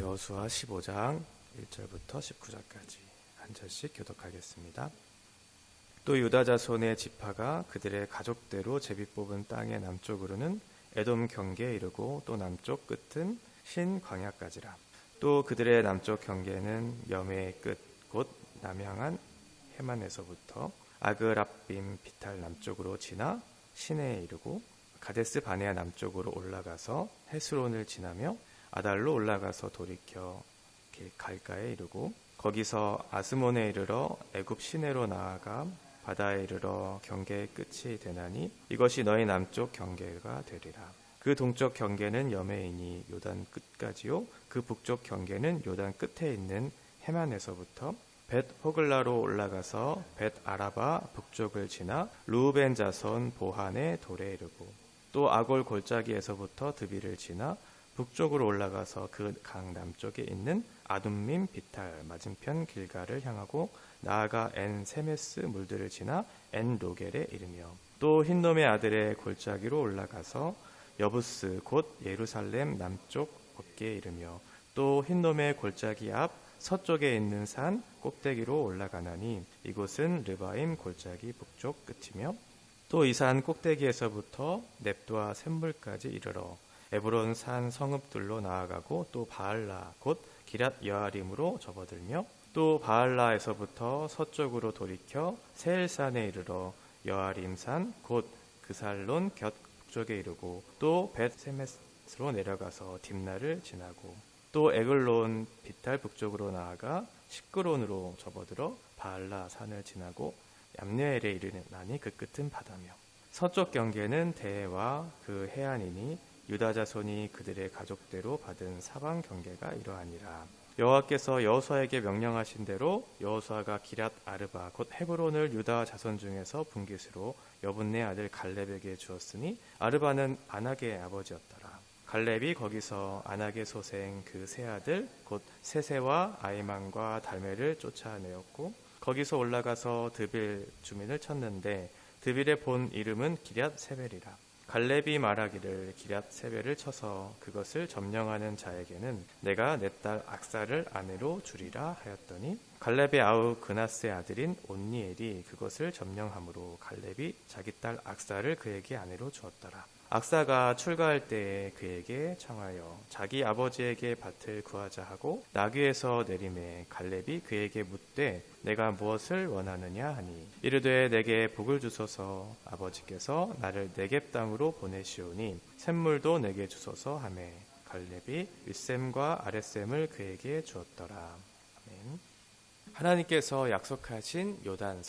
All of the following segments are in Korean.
여호수아 15장 1절부터 19절까지 한 절씩 교독하겠습니다. 또 유다 자손의 지파가 그들의 가족대로 제비 뽑은 땅의 남쪽으로는 에돔 경계에 이르고 또 남쪽 끝은 신 광야까지라. 또 그들의 남쪽 경계는 여매의 끝 곧 남향한 해만에서부터 아그랍빔 비탈 남쪽으로 지나 시내에 이르고 가데스 바네아 남쪽으로 올라가서 헤스론을 지나며 아달로 올라가서 돌이켜 갈가에 이르고 거기서 아스몬에 이르러 애굽 시내로 나아가 바다에 이르러 경계의 끝이 되나니 이것이 너희 남쪽 경계가 되리라. 그 동쪽 경계는 여매이니 요단 끝까지요, 그 북쪽 경계는 요단 끝에 있는 해만에서부터 벳 호글라로 올라가서 벳 아라바 북쪽을 지나 루벤 자손 보한의 돌에 이르고 또 아골 골짜기에서부터 드비를 지나 북쪽으로 올라가서 그 강 남쪽에 있는 아둠밈 비탈 맞은편 길가를 향하고 나아가 엔 세메스 물들을 지나 엔 로겔에 이르며 또 흰놈의 아들의 골짜기로 올라가서 여부스 곧 예루살렘 남쪽 어깨에 이르며 또 흰놈의 골짜기 앞 서쪽에 있는 산 꼭대기로 올라가나니 이곳은 르바임 골짜기 북쪽 끝이며 또 이 산 꼭대기에서부터 넵도아 샘물까지 이르러 에브론 산 성읍들로 나아가고 또 바알라 곧 기랏 여아림으로 접어들며 또 바알라에서부터 서쪽으로 돌이켜 세일산에 이르러 여아림산 곧 그살론 곁 북쪽에 이르고 또 벳세메스로 내려가서 딥나를 지나고 또 에글론 비탈 북쪽으로 나아가 시끄론으로 접어들어 바알라 산을 지나고 얌느엘에 이르나니 그 끝은 바다며 서쪽 경계는 대해와 그 해안이니 유다 자손이 그들의 가족대로 받은 사방 경계가 이러하니라. 여호와께서 여호수아에게 명령하신 대로 여호수아가 기랏 아르바 곧 헤브론을 유다 자손 중에서 분깃으로 여분네 아들 갈렙에게 주었으니 아르바는 아낙의 아버지였더라. 갈렙이 거기서 아낙의 소생 그 세 아들 곧 세세와 아이만과 달메를 쫓아내었고 거기서 올라가서 드빌 주민을 쳤는데 드빌의 본 이름은 기럇 세벨이라. 갈렙이 말하기를 기럇 세벨을 쳐서 그것을 점령하는 자에게는 내가 내 딸 악사를 아내로 주리라 하였더니 갈렙의 아우 그나스의 아들인 온니엘이 그것을 점령함으로 갈렙이 자기 딸 악사를 그에게 아내로 주었더라. 악사가 출가할 때에 그에게 청하여 자기 아버지에게 밭을 구하자 하고 나귀에서 내림에 갈렙이 그에게 묻되 내가 무엇을 원하느냐 하니 이르되 내게 복을 주소서 아버지께서 나를 네겝 땅으로 보내시오니 샘물도 내게 주소서 하매 갈렙이 윗샘과 아랫샘을 그에게 주었더라. 아멘. 하나님께서 약속하신 요단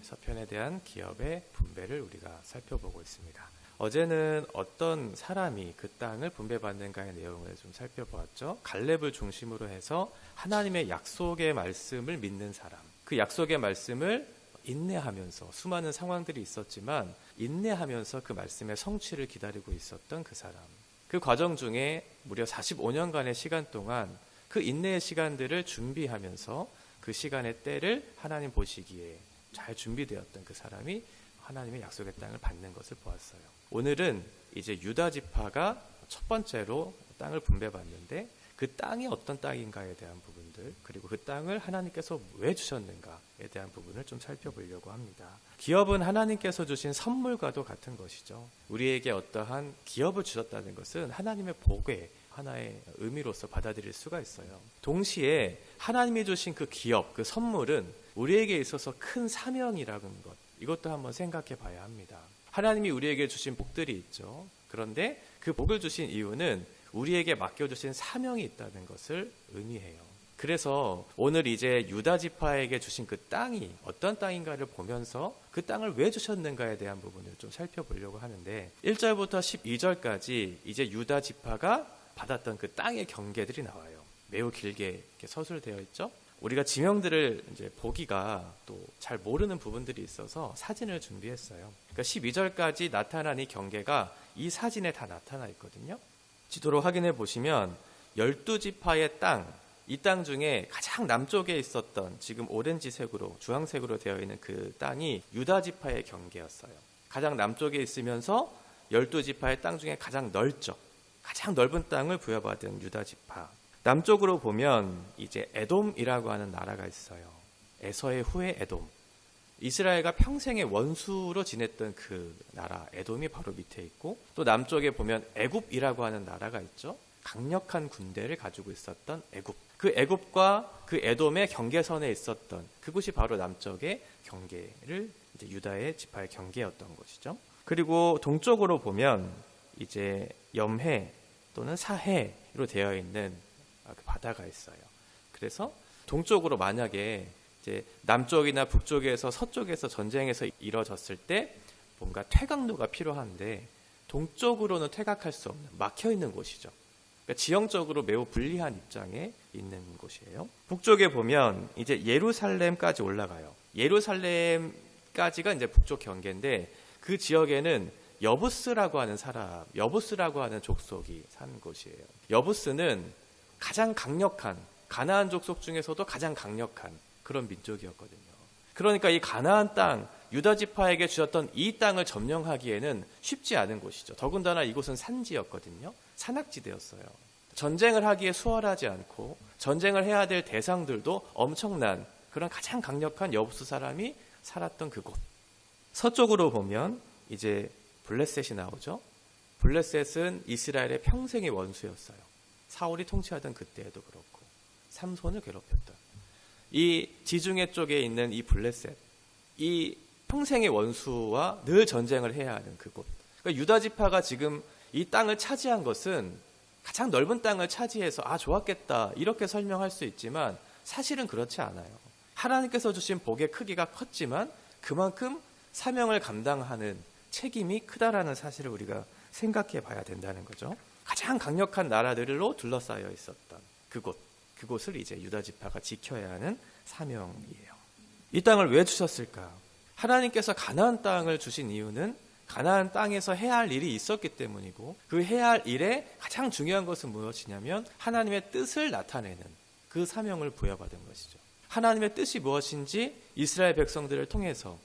서편에 대한 기업의 분배를 우리가 살펴보고 있습니다. 어제는 어떤 사람이 그 땅을 분배받는가의 내용을 좀 살펴보았죠. 갈렙을 중심으로 해서 하나님의 약속의 말씀을 믿는 사람, 그 약속의 말씀을 인내하면서 수많은 상황들이 있었지만 인내하면서 그 말씀의 성취를 기다리고 있었던 그 사람, 그 과정 중에 무려 45년간의 시간 동안 그 인내의 시간들을 준비하면서 그 시간의 때를 하나님 보시기에 잘 준비되었던 그 사람이 하나님의 약속의 땅을 받는 것을 보았어요. 오늘은 이제 유다 지파가 첫 번째로 땅을 분배받는데 그 땅이 어떤 땅인가에 대한 부분들, 그리고 그 땅을 하나님께서 왜 주셨는가에 대한 부분을 좀 살펴보려고 합니다. 기업은 하나님께서 주신 선물과도 같은 것이죠. 우리에게 어떠한 기업을 주셨다는 것은 하나님의 복의 하나의 의미로서 받아들일 수가 있어요. 동시에 하나님이 주신 그 기업, 그 선물은 우리에게 있어서 큰 사명이라는 것, 이것도 한번 생각해 봐야 합니다. 하나님이 우리에게 주신 복들이 있죠. 그런데 그 복을 주신 이유는 우리에게 맡겨주신 사명이 있다는 것을 의미해요. 그래서 오늘 이제 유다 지파에게 주신 그 땅이 어떤 땅인가를 보면서 그 땅을 왜 주셨는가에 대한 부분을 좀 살펴보려고 하는데 1절부터 12절까지 이제 유다 지파가 받았던 그 땅의 경계들이 나와요. 매우 길게 이렇게 서술되어 있죠. 우리가 지명들을 이제 보기가 또 잘 모르는 부분들이 있어서 사진을 준비했어요. 그러니까 12절까지 나타난 이 경계가 이 사진에 다 나타나 있거든요. 지도로 확인해 보시면 12지파의 땅, 이 땅 중에 가장 남쪽에 있었던 지금 오렌지색으로 주황색으로 되어 있는 그 땅이 유다 지파의 경계였어요. 가장 남쪽에 있으면서 12지파의 땅 중에 가장 넓은 땅을 부여받은 유다 지파. 남쪽으로 보면 이제 에돔이라고 하는 나라가 있어요. 에서의 후예 에돔. 이스라엘과 평생의 원수로 지냈던 그 나라 에돔이 바로 밑에 있고, 또 남쪽에 보면 애굽이라고 하는 나라가 있죠. 강력한 군대를 가지고 있었던 애굽. 그 애굽과 그 에돔의 경계선에 있었던 그곳이 바로 남쪽의 경계를 이제 유다의 지파의 경계였던 것이죠. 그리고 동쪽으로 보면 이제 염해 또는 사해로 되어 있는 그 바다가 있어요. 그래서 동쪽으로 만약에 이제 남쪽이나 북쪽에서 서쪽에서 전쟁에서 이뤄졌을 때 뭔가 퇴각로가 필요한데 동쪽으로는 퇴각할 수 없는 막혀 있는 곳이죠. 그러니까 지형적으로 매우 불리한 입장에 있는 곳이에요. 북쪽에 보면 이제 예루살렘까지 올라가요. 예루살렘까지가 이제 북쪽 경계인데 그 지역에는 여부스라고 하는 사람, 여부스라고 하는 족속이 사는 곳이에요. 여부스는 가장 강력한 가나안 족속 중에서도 가장 강력한 그런 민족이었거든요. 그러니까 이 가나안 땅, 유다 지파에게 주셨던 이 땅을 점령하기에는 쉽지 않은 곳이죠. 더군다나 이곳은 산지였거든요. 산악지대였어요. 전쟁을 하기에 수월하지 않고 전쟁을 해야 될 대상들도 엄청난 그런 가장 강력한 여부스 사람이 살았던 그곳. 서쪽으로 보면 이제 블레셋이 나오죠. 블레셋은 이스라엘의 평생의 원수였어요. 사울이 통치하던 그때에도 그렇고 삼손을 괴롭혔던 이 지중해 쪽에 있는 이 블레셋, 이 평생의 원수와 늘 전쟁을 해야 하는 그곳. 그러니까 유다 지파가 지금 이 땅을 차지한 것은 가장 넓은 땅을 차지해서 좋았겠다 이렇게 설명할 수 있지만 사실은 그렇지 않아요. 하나님께서 주신 복의 크기가 컸지만 그만큼 사명을 감당하는 책임이 크다라는 사실을 우리가 생각해 봐야 된다는 거죠. 가장 강력한 나라들로 둘러싸여 있었던 그곳을 이제 유다 지파가 지켜야 하는 사명이에요. 이 땅을 왜 주셨을까? 하나님께서 가나안 땅을 주신 이유는 가나안 땅에서 해야 할 일이 있었기 때문이고, 그 해야 할 일에 가장 중요한 것은 무엇이냐면 하나님의 뜻을 나타내는 그 사명을 부여받은 것이죠. 하나님의 뜻이 무엇인지 이스라엘 백성들을 통해서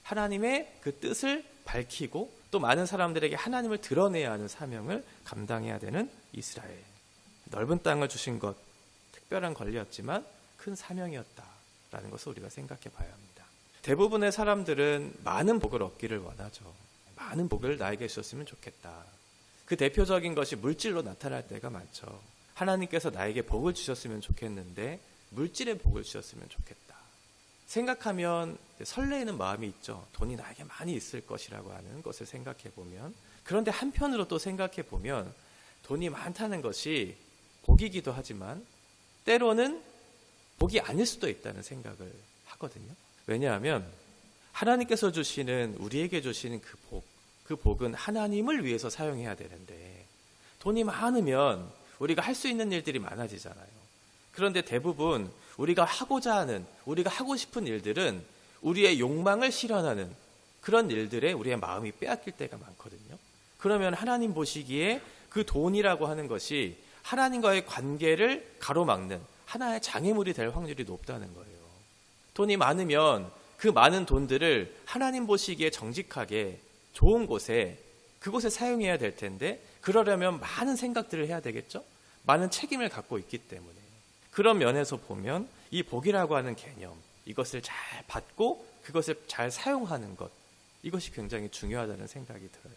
하나님의 그 뜻을 밝히고 또 많은 사람들에게 하나님을 드러내야 하는 사명을 감당해야 되는 이스라엘. 넓은 땅을 주신 것, 특별한 권리였지만 큰 사명이었다라는 것을 우리가 생각해 봐야 합니다. 대부분의 사람들은 많은 복을 얻기를 원하죠. 많은 복을 나에게 주셨으면 좋겠다. 그 대표적인 것이 물질로 나타날 때가 많죠. 하나님께서 나에게 복을 주셨으면 좋겠는데 물질의 복을 주셨으면 좋겠다. 생각하면 설레이는 마음이 있죠. 돈이 나에게 많이 있을 것이라고 하는 것을 생각해 보면, 그런데 한편으로 또 생각해 보면 돈이 많다는 것이 복이기도 하지만 때로는 복이 아닐 수도 있다는 생각을 하거든요. 왜냐하면 하나님께서 주시는, 우리에게 주시는 그 복은 하나님을 위해서 사용해야 되는데 돈이 많으면 우리가 할 수 있는 일들이 많아지잖아요. 그런데 대부분 우리가 하고자 하는, 우리가 하고 싶은 일들은 우리의 욕망을 실현하는 그런 일들에 우리의 마음이 빼앗길 때가 많거든요. 그러면 하나님 보시기에 그 돈이라고 하는 것이 하나님과의 관계를 가로막는 하나의 장애물이 될 확률이 높다는 거예요. 돈이 많으면 그 많은 돈들을 하나님 보시기에 정직하게 좋은 곳에, 그곳에 사용해야 될 텐데 그러려면 많은 생각들을 해야 되겠죠? 많은 책임을 갖고 있기 때문에. 그런 면에서 보면 이 복이라고 하는 개념, 이것을 잘 받고 그것을 잘 사용하는 것, 이것이 굉장히 중요하다는 생각이 들어요.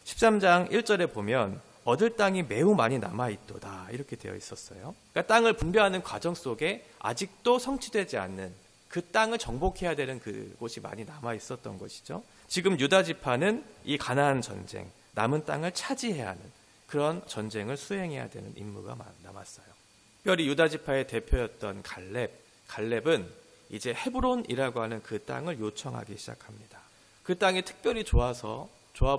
13장 1절에 보면 얻을 땅이 매우 많이 남아있도다 이렇게 되어 있었어요. 그러니까 땅을 분배하는 과정 속에 아직도 성취되지 않는 그 땅을 정복해야 되는 그곳이 많이 남아있었던 것이죠. 지금 유다 지파는 이 가나안 전쟁, 남은 땅을 차지해야 하는 그런 전쟁을 수행해야 되는 임무가 남았어요. 특별히 유다 지파의 대표였던 갈렙은 이제 헤브론이라고 하는 그 땅을 요청하기 시작합니다. 그 땅이 특별히 좋아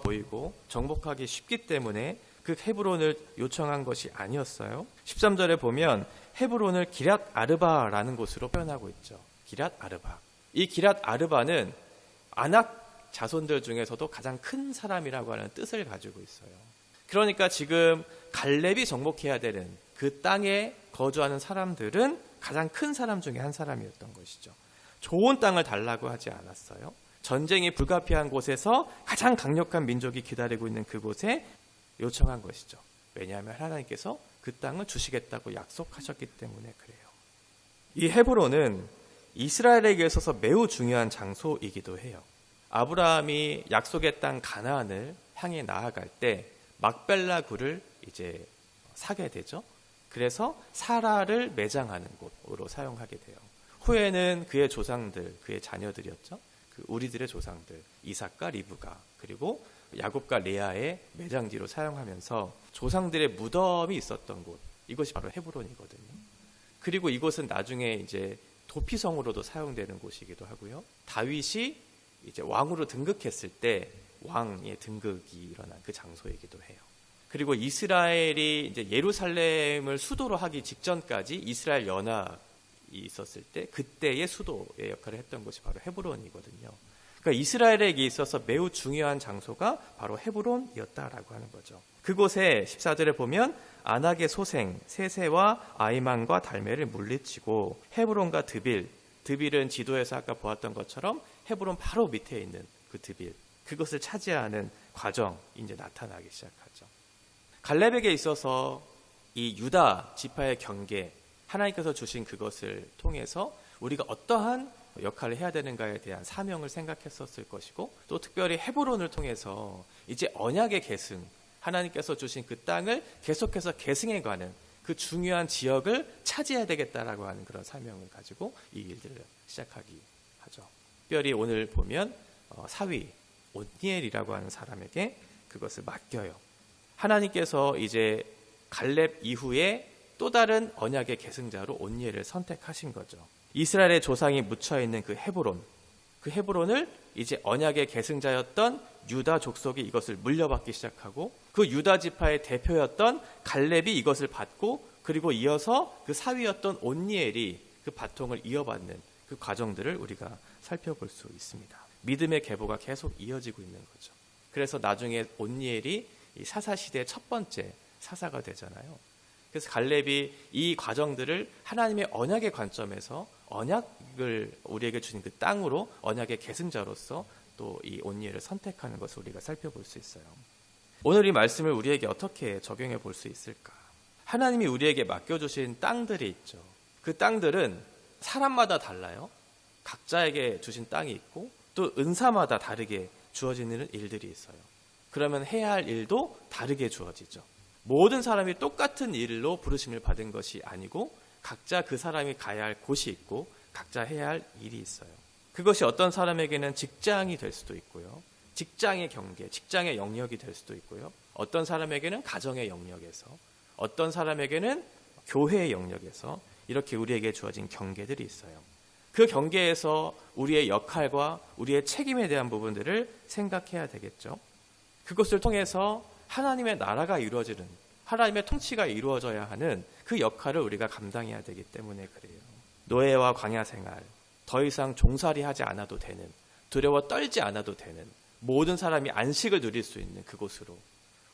보이고 정복하기 쉽기 때문에 그 헤브론을 요청한 것이 아니었어요. 13절에 보면 헤브론을 기랏 아르바라는 곳으로 표현하고 있죠. 기랏 아르바. 이 기랏 아르바는 아낙 자손들 중에서도 가장 큰 사람이라고 하는 뜻을 가지고 있어요. 그러니까 지금 갈렙이 정복해야 되는 그 땅에 거주하는 사람들은 가장 큰 사람 중에 한 사람이었던 것이죠. 좋은 땅을 달라고 하지 않았어요. 전쟁이 불가피한 곳에서 가장 강력한 민족이 기다리고 있는 그곳에 요청한 것이죠. 왜냐하면 하나님께서 그 땅을 주시겠다고 약속하셨기 때문에 그래요. 이 헤브론은 이스라엘에게 있어서 매우 중요한 장소이기도 해요. 아브라함이 약속의 땅 가나안을 향해 나아갈 때 막벨라 굴을 이제 사게 되죠. 그래서 사라를 매장하는 곳으로 사용하게 돼요. 후에는 그의 조상들, 그의 자녀들이었죠. 그 우리들의 조상들, 이삭과 리브가, 그리고 야곱과 레아의 매장지로 사용하면서 조상들의 무덤이 있었던 곳, 이것이 바로 헤브론이거든요. 그리고 이곳은 나중에 이제 도피성으로도 사용되는 곳이기도 하고요. 다윗이 이제 왕으로 등극했을 때 왕의 등극이 일어난 그 장소이기도 해요. 그리고 이스라엘이 이제 예루살렘을 수도로 하기 직전까지 이스라엘 연합이 있었을 때 그때의 수도의 역할을 했던 곳이 바로 헤브론이거든요. 그러니까 이스라엘에게 있어서 매우 중요한 장소가 바로 헤브론이었다라고 하는 거죠. 그곳에 14절에 보면 아낙의 소생 세세와 아이만과 달메를 물리치고 헤브론과 드빌은 지도에서 아까 보았던 것처럼 헤브론 바로 밑에 있는 그 드빌, 그것을 차지하는 과정이 이제 나타나기 시작하죠. 갈렙에게 있어서 이 유다 지파의 경계, 하나님께서 주신 그것을 통해서 우리가 어떠한 역할을 해야 되는가에 대한 사명을 생각했었을 것이고, 또 특별히 헤브론을 통해서 이제 언약의 계승, 하나님께서 주신 그 땅을 계속해서 계승해가는 그 중요한 지역을 차지해야 되겠다라고 하는 그런 사명을 가지고 이 일들을 시작하기 하죠. 특별히 오늘 보면 사위 온니엘이라고 하는 사람에게 그것을 맡겨요. 하나님께서 이제 갈렙 이후에 또 다른 언약의 계승자로 온니엘을 선택하신 거죠. 이스라엘의 조상이 묻혀있는 그 헤브론을 이제 언약의 계승자였던 유다 족속이 이것을 물려받기 시작하고, 그 유다 지파의 대표였던 갈렙이 이것을 받고, 그리고 이어서 그 사위였던 온니엘이 그 바통을 이어받는 그 과정들을 우리가 살펴볼 수 있습니다. 믿음의 계보가 계속 이어지고 있는 거죠. 그래서 나중에 온니엘이 이 사사 시대의 첫 번째 사사가 되잖아요. 그래서 갈렙이 이 과정들을 하나님의 언약의 관점에서 언약을 우리에게 주신 그 땅으로 언약의 계승자로서 또 이 온니엘을 선택하는 것을 우리가 살펴볼 수 있어요. 오늘 이 말씀을 우리에게 어떻게 적용해 볼 수 있을까? 하나님이 우리에게 맡겨주신 땅들이 있죠. 그 땅들은 사람마다 달라요. 각자에게 주신 땅이 있고 또 은사마다 다르게 주어지는 일들이 있어요. 그러면 해야 할 일도 다르게 주어지죠. 모든 사람이 똑같은 일로 부르심을 받은 것이 아니고 각자 그 사람이 가야 할 곳이 있고 각자 해야 할 일이 있어요. 그것이 어떤 사람에게는 직장이 될 수도 있고요. 직장의 경계, 직장의 영역이 될 수도 있고요. 어떤 사람에게는 가정의 영역에서, 어떤 사람에게는 교회의 영역에서 이렇게 우리에게 주어진 경계들이 있어요. 그 경계에서 우리의 역할과 우리의 책임에 대한 부분들을 생각해야 되겠죠. 그것을 통해서 하나님의 나라가 이루어지는, 하나님의 통치가 이루어져야 하는 그 역할을 우리가 감당해야 되기 때문에 그래요. 노예와 광야 생활, 더 이상 종살이 하지 않아도 되는, 두려워 떨지 않아도 되는, 모든 사람이 안식을 누릴 수 있는 그곳으로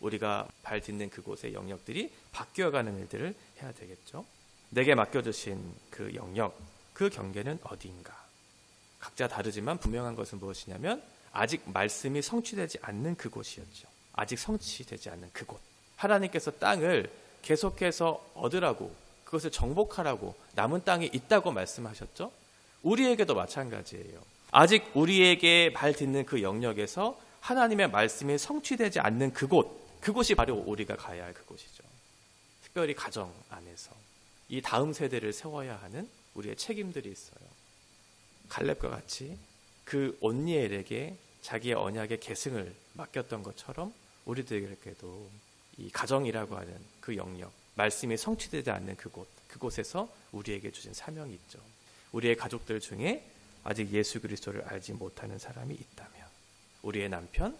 우리가 발 딛는 그곳의 영역들이 바뀌어가는 일들을 해야 되겠죠. 내게 맡겨주신 그 영역, 그 경계는 어디인가? 각자 다르지만 분명한 것은 무엇이냐면 아직 말씀이 성취되지 않는 그곳이었죠. 아직 성취되지 않는 그곳. 하나님께서 땅을 계속해서 얻으라고, 그것을 정복하라고 남은 땅이 있다고 말씀하셨죠. 우리에게도 마찬가지예요. 아직 우리에게 발 딛는 그 영역에서 하나님의 말씀이 성취되지 않는 그곳이 바로 우리가 가야 할 그곳이죠. 특별히 가정 안에서 이 다음 세대를 세워야 하는 우리의 책임들이 있어요. 갈렙과 같이 그 온니엘에게 자기의 언약의 계승을 맡겼던 것처럼 우리들에게도 이 가정이라고 하는 그 영역, 말씀이 성취되지 않는 그곳에서 우리에게 주신 사명이 있죠. 우리의 가족들 중에 아직 예수 그리스도를 알지 못하는 사람이 있다면, 우리의 남편,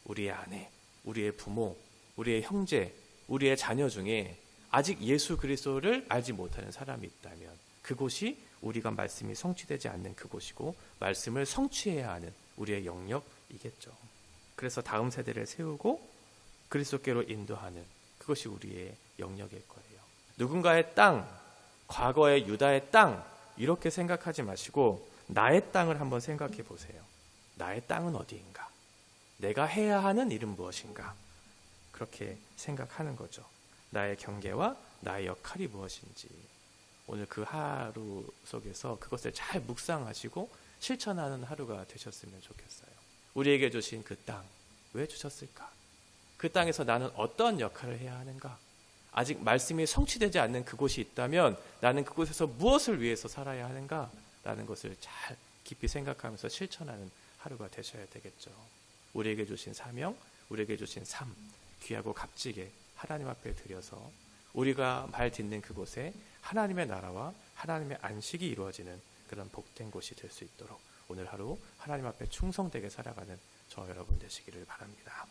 우리의 아내, 우리의 부모, 우리의 형제, 우리의 자녀 중에 아직 예수 그리스도를 알지 못하는 사람이 있다면 그곳이 우리가 말씀이 성취되지 않는 그곳이고 말씀을 성취해야 하는 우리의 영역이겠죠. 그래서 다음 세대를 세우고 그리스도께로 인도하는 그것이 우리의 영역일 거예요. 누군가의 땅, 과거의 유다의 땅 이렇게 생각하지 마시고 나의 땅을 한번 생각해 보세요. 나의 땅은 어디인가? 내가 해야 하는 일은 무엇인가? 그렇게 생각하는 거죠. 나의 경계와 나의 역할이 무엇인지 오늘 그 하루 속에서 그것을 잘 묵상하시고 실천하는 하루가 되셨으면 좋겠어요. 우리에게 주신 그 땅, 왜 주셨을까? 그 땅에서 나는 어떤 역할을 해야 하는가? 아직 말씀이 성취되지 않는 그곳이 있다면 나는 그곳에서 무엇을 위해서 살아야 하는가? 라는 것을 잘 깊이 생각하면서 실천하는 하루가 되셔야 되겠죠. 우리에게 주신 사명, 우리에게 주신 삶, 귀하고 값지게 하나님 앞에 드려서 우리가 말 듣는 그곳에 하나님의 나라와 하나님의 안식이 이루어지는 그런 복된 곳이 될 수 있도록 오늘 하루 하나님 앞에 충성되게 살아가는 저 여러분 되시기를 바랍니다.